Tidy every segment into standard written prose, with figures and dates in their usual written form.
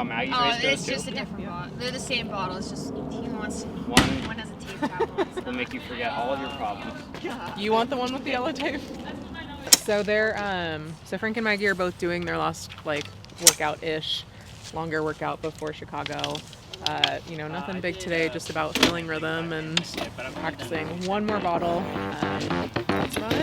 how Maggie's race goes it's just a different bottle. They're the same bottle. It's just he wants one has a tape towel. will make you forget all of your problems. You want the one with the yellow tape? So they're so Frank and Maggie are both doing their last like workout-ish, longer workout before Chicago. Nothing big today, just about feeling rhythm and practicing one more bottle. That's about it.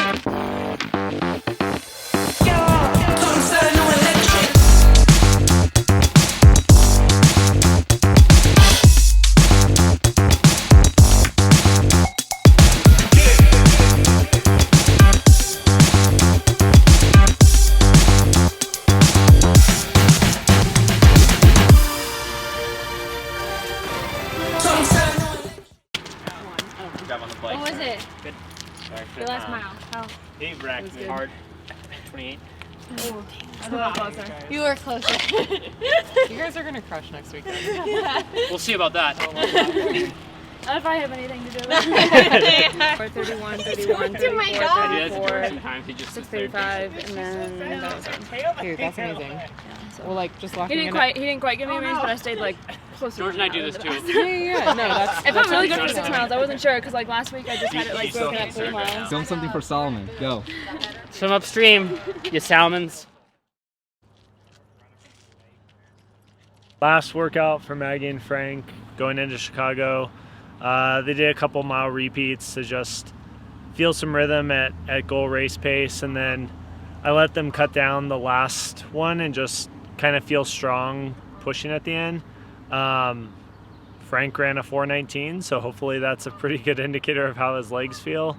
What was it? Good. The last mile. How? Dave racked me hard. 28. Oh, a little closer. You were closer. You guys are gonna crush next weekend. We'll see about that. Not if I have anything to do with it. 31, 31, 34, I do that 34, sometimes. He just 635, and then that was it. Dude, that's amazing. Well, like just locking He didn't quite give me a range, but I stayed like closer. George and I do this too. Yeah. No, that's. It felt really good for 6 miles. I wasn't sure because like last week I just had it like broken up 3 miles. Film something for Solomon. Go. Swim upstream, you salmons. Last workout for Maggie and Frank going into Chicago. They did a couple mile repeats to just feel some rhythm at goal race pace, and then I let them cut down the last one and just kind of feel strong pushing at the end. Frank ran a 4:19, so hopefully that's a pretty good indicator of how his legs feel.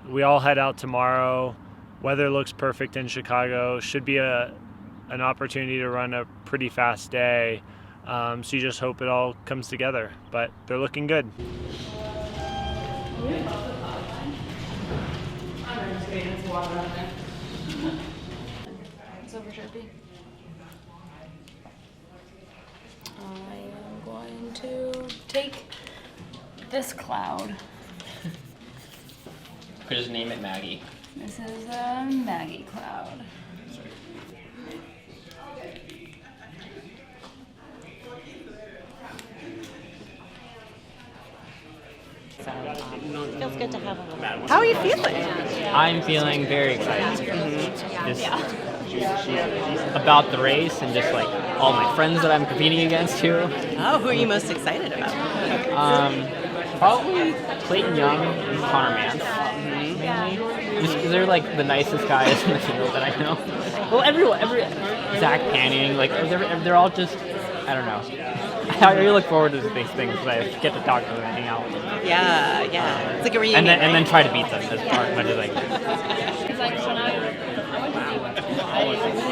We all head out tomorrow. Weather looks perfect in Chicago. Should be an opportunity to run a pretty fast day. So you just hope it all comes together, but they're looking good. Silver Sharpie. I am going to take this cloud. Just name it Maggie. This is a Maggie cloud. Feels good to have a little. How are you feeling? I'm feeling very excited. Just about the race and just like all my friends that I'm competing against too. Oh, who are you most excited about? Probably Clayton Young and Connor Mance, mainly. Just because they're like the nicest guys in the field that I know. Well, every Zach Panning, like they're all just, I don't know. I really look forward to these things because I get to talk to them and hang out with them. Yeah. It's like a reunion. And then try to beat them as much as I can. It's like when I really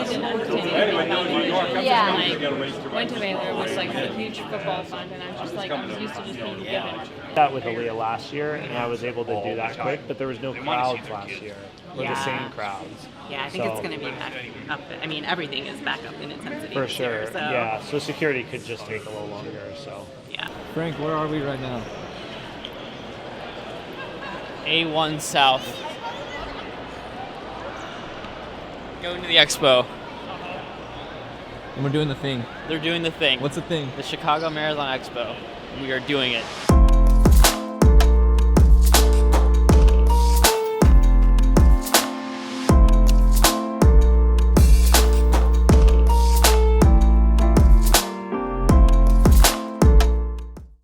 didn't understand. Yeah, went to Baylor, was like a huge football fund, and I'm just like, I'm used to just being given. That with Aaliyah last year, and I was able to do that quick, but there was no crowds last year, or the same crowds. Yeah, I think it's going to be back up. I mean, everything is back up in intensity. For this sure, year, so. yeah. So security could just take a little longer, so. Yeah. Frank, where are we right now? A1 South. Going to the expo. And we're doing the thing. They're doing the thing. What's the thing? The Chicago Marathon Expo. We are doing it.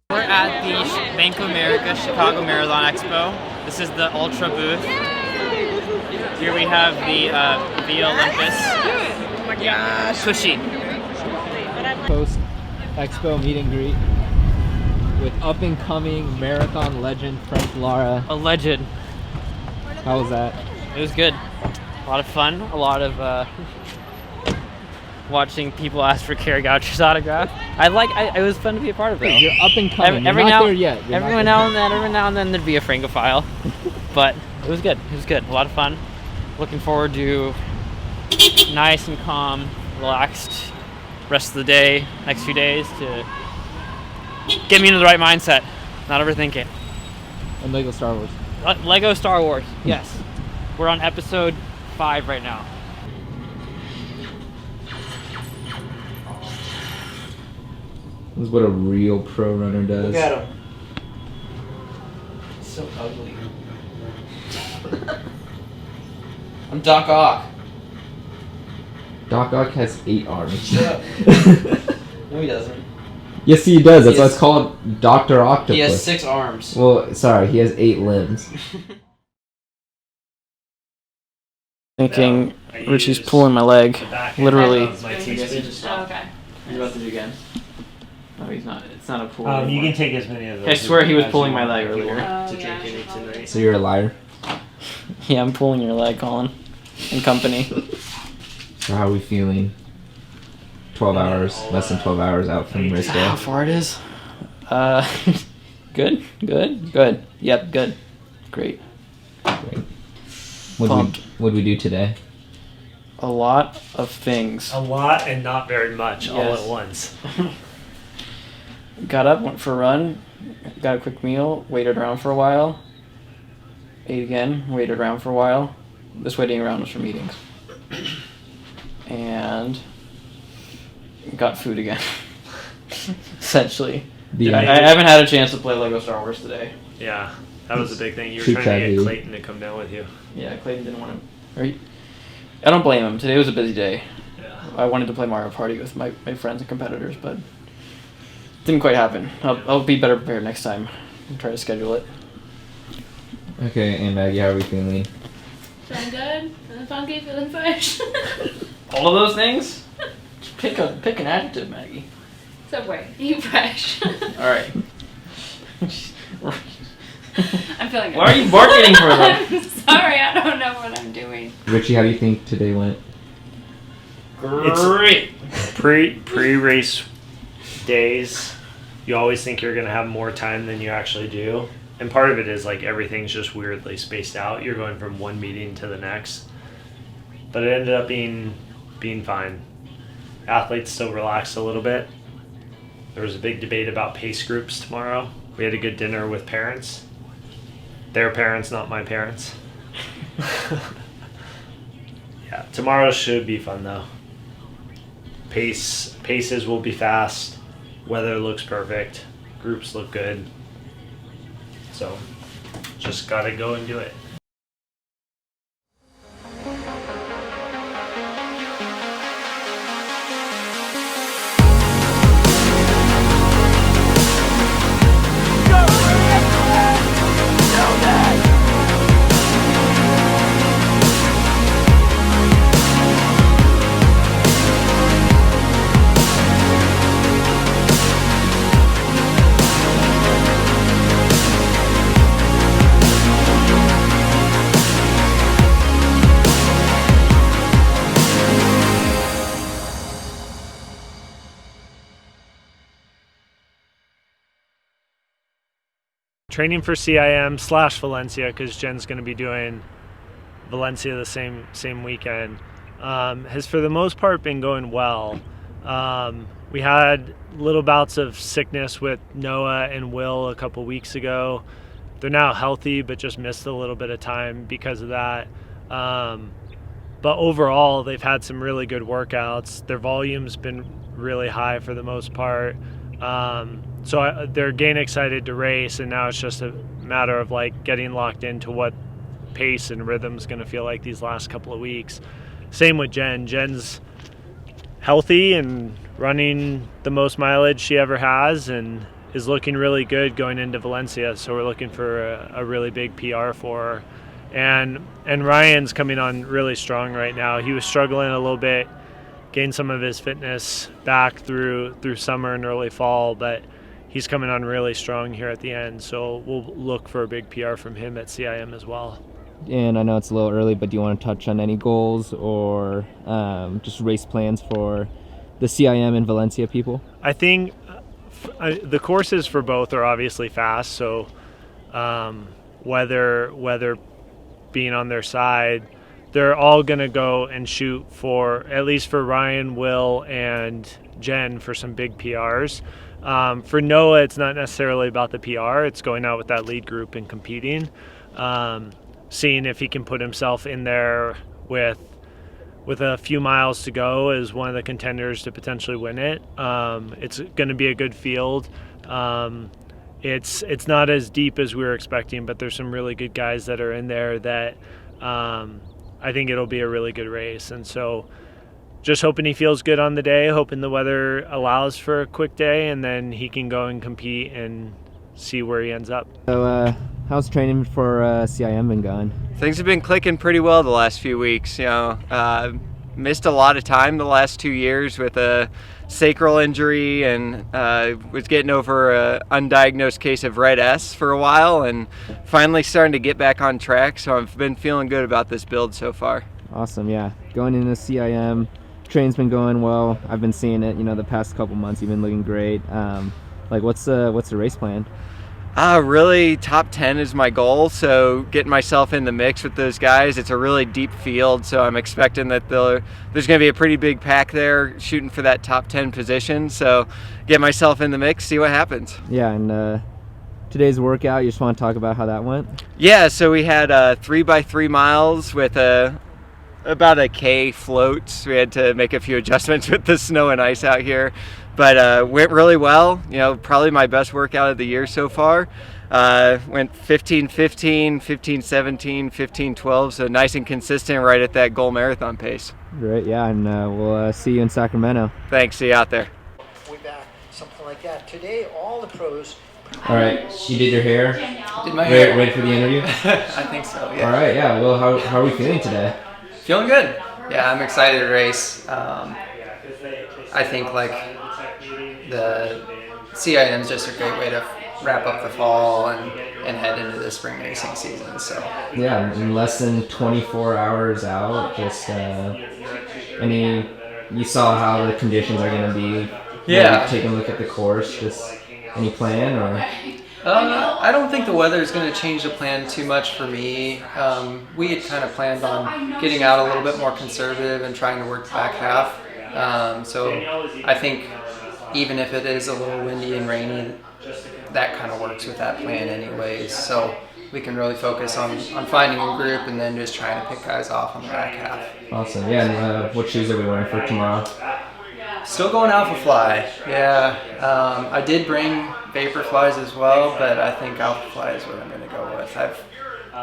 We're at the Bank of America Chicago Marathon Expo. This is the Ultra booth. Here we have the Via Olympus. Oh my gosh. Cushy. Post Expo meet and greet with up and coming marathon legend Frank Lara. A legend. How was that? It was good. A lot of fun. A lot of watching people ask for Kerry Goucher's autograph. It was fun to be a part of that. You're up and coming. Every You're not now, there yet. every now and then there'd be a Francophile. But it was good. It was good. A lot of fun. Looking forward to nice and calm, relaxed rest of the day, next few days to get me into the right mindset. Not overthinking. And Lego Star Wars. Lego Star Wars, yes. We're on episode 5 right now. This is what a real pro runner does. Look at him. He's so ugly. I'm Doc Ock. Doc Ock has 8 arms. Shut up. No, he doesn't. Yes, he does. That's He why has- it's called Dr. Octopus. He has 6 arms. Well, sorry, he has 8 limbs. Thinking I Richie's use pulling my leg. the back end Literally. of my teaspoon. Oh, okay. He's about to do it again. No, he's not. It's not a pull. You anymore. can take as many of those. I swear he was as you pulling my want leg if you earlier. want to Oh, drink yeah, any she tonight. So you're a liar? Yeah, I'm pulling your leg, Colin. In company. So how are we feeling? 12 hours, less than 12 hours out from race day. How far it is? Good. Yep, good. Great. What'd Pumped. we do today? A lot of things. A lot and not very much all Yes. at once. Got up, went for a run, got a quick meal, waited around for a while, ate again, waited around for a while. This waiting around was for meetings. And got food again. Essentially. The I haven't had a chance to play Lego Star Wars today. Yeah, that was a big thing. You were True trying to tragedy. get Clayton to come down with you. Yeah, Clayton didn't want to. I don't blame him. Today was a busy day. Yeah. I wanted to play Mario Party with my friends and competitors, but didn't quite happen. I'll be better prepared next time and try to schedule it. Okay, and Maggie, how are we feeling? Feeling good? Feeling funky? Feeling fresh? All of those things? Just pick an adjective, Maggie. Subway. Eat fresh. All right. I'm feeling good. Why are you marketing for them? I'm sorry, I don't know what I'm doing. Richie, how do you think today went? Great. Pre-race days, you always think you're going to have more time than you actually do. And part of it is like everything's just weirdly spaced out. You're going from one meeting to the next. But it ended up being fine. Athletes still relaxed a little bit. There was a big debate about pace groups tomorrow. We had a good dinner with parents. Their parents, not my parents. Yeah, tomorrow should be fun though. Paces will be fast. Weather looks perfect. Groups look good. So, just gotta go and do it. Training for CIM / Valencia because Jen's going to be doing Valencia the same weekend. Has for the most part been going well. We had little bouts of sickness with Noah and Will a couple weeks ago. They're now healthy, but just missed a little bit of time because of that. But overall, they've had some really good workouts. Their volume's been really high for the most part. So they're again excited to race, and now it's just a matter of like getting locked into what pace and rhythm's going to feel like these last couple of weeks. Same with Jen. Jen's healthy and running the most mileage she ever has and is looking really good going into Valencia. So we're looking for a really big PR for her. And Ryan's coming on really strong right now. He was struggling a little bit, gained some of his fitness back through summer and early fall, but he's coming on really strong here at the end. So we'll look for a big PR from him at CIM as well. And I know it's a little early, but do you want to touch on any goals or just race plans for the CIM and Valencia people? I think the courses for both are obviously fast, so whether being on their side, they're all going to go and shoot for, at least for Ryan, Will, and Jen, for some big PRs. For Noah, it's not necessarily about the PR. It's going out with that lead group and competing, seeing if he can put himself in there with with a few miles to go is one of the contenders to potentially win it. It's going to be a good field. It's not as deep as we were expecting, but there's some really good guys that are in there that I think it'll be a really good race. And so just hoping he feels good on the day, hoping the weather allows for a quick day, and then he can go and compete and see where he ends up. So how's training for CIM been going? Things have been clicking pretty well the last few weeks. Missed a lot of time the last 2 years with a sacral injury, and was getting over a undiagnosed case of red S for a while, and finally starting to get back on track. So I've been feeling good about this build so far. Awesome, yeah. Going into CIM, training's been going well. I've been seeing it, the past couple months. You've been looking great. What's the race plan? Really, top 10 is my goal, so getting myself in the mix with those guys. It's a really deep field, so I'm expecting that there's going to be a pretty big pack there shooting for that top 10 position, so get myself in the mix, see what happens. Yeah, and today's workout, you just want to talk about how that went? Yeah, so we had 3x3 miles with about a K float. We had to make a few adjustments with the snow and ice out here, but went really well. Probably my best workout of the year so far. Went 15-15, 15-17, 15-12, so nice and consistent right at that goal marathon pace. Great, yeah, and we'll see you in Sacramento. Thanks, see you out there. Way back, something like that. Today, all the pros. All right, you did your hair? Did my hair. Ready for the interview? I think so, yeah. All right, yeah, well, how are we feeling today? Feeling good. Yeah, I'm excited to race. I think the CIM is just a great way to wrap up the fall and head into the spring racing season. So yeah, in less than 24 hours out, just you saw how the conditions are going to be. Yeah. Taking a look at the course, just any plan or? I don't think the weather is going to change the plan too much for me. We had kind of planned on getting out a little bit more conservative and trying to work the back half. So I think even if it is a little windy and rainy, that kind of works with that plan anyways. So we can really focus on finding a group and then just trying to pick guys off on the back half. Awesome. Yeah, and what shoes are we wearing for tomorrow? Still going Alpha Fly. Yeah, I did bring Vapor Flies as well, but I think Alpha Fly is what I'm going to go with.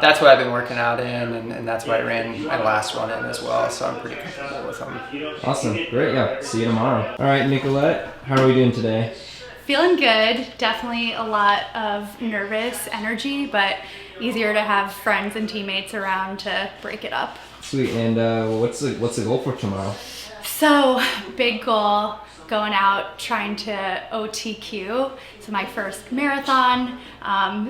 That's what I've been working out in, and that's what I ran my last one in as well, so I'm pretty comfortable with them. Awesome. Great, yeah. See you tomorrow. All right, Nicolette, how are we doing today? Feeling good. Definitely a lot of nervous energy, but easier to have friends and teammates around to break it up. Sweet. And what's the goal for tomorrow? So, big goal, going out trying to OTQ. So my first marathon.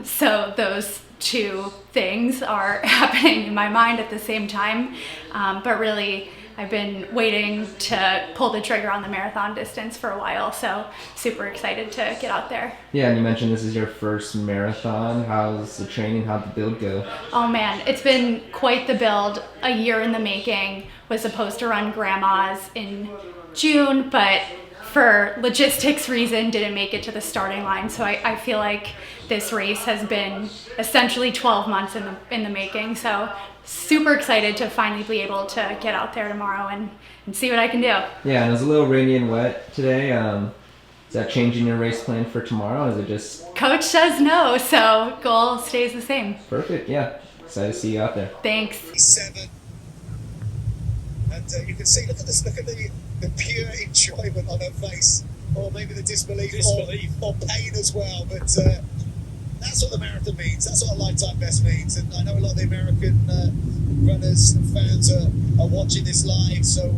So those two things are happening in my mind at the same time. But really, I've been waiting to pull the trigger on the marathon distance for a while. So super excited to get out there. Yeah, and you mentioned this is your first marathon. How's the training? How'd the build go? Oh man, it's been quite the build. A year in the making. Was supposed to run Grandma's in June, but for logistics reason didn't make it to the starting line. So I feel like this race has been essentially 12 months in the making. So super excited to finally be able to get out there tomorrow and see what I can do. Yeah, and it was a little rainy and wet today. Is that changing your race plan for tomorrow? Is it just? Coach says no, so goal stays the same. Perfect, yeah. Excited to see you out there. Thanks. 7. And you can see, look at the pure enjoyment on her face, or maybe the disbelief. Or pain as well. But that's what the marathon means. That's what a lifetime best means. And I know a lot of the American runners and fans are watching this live, so.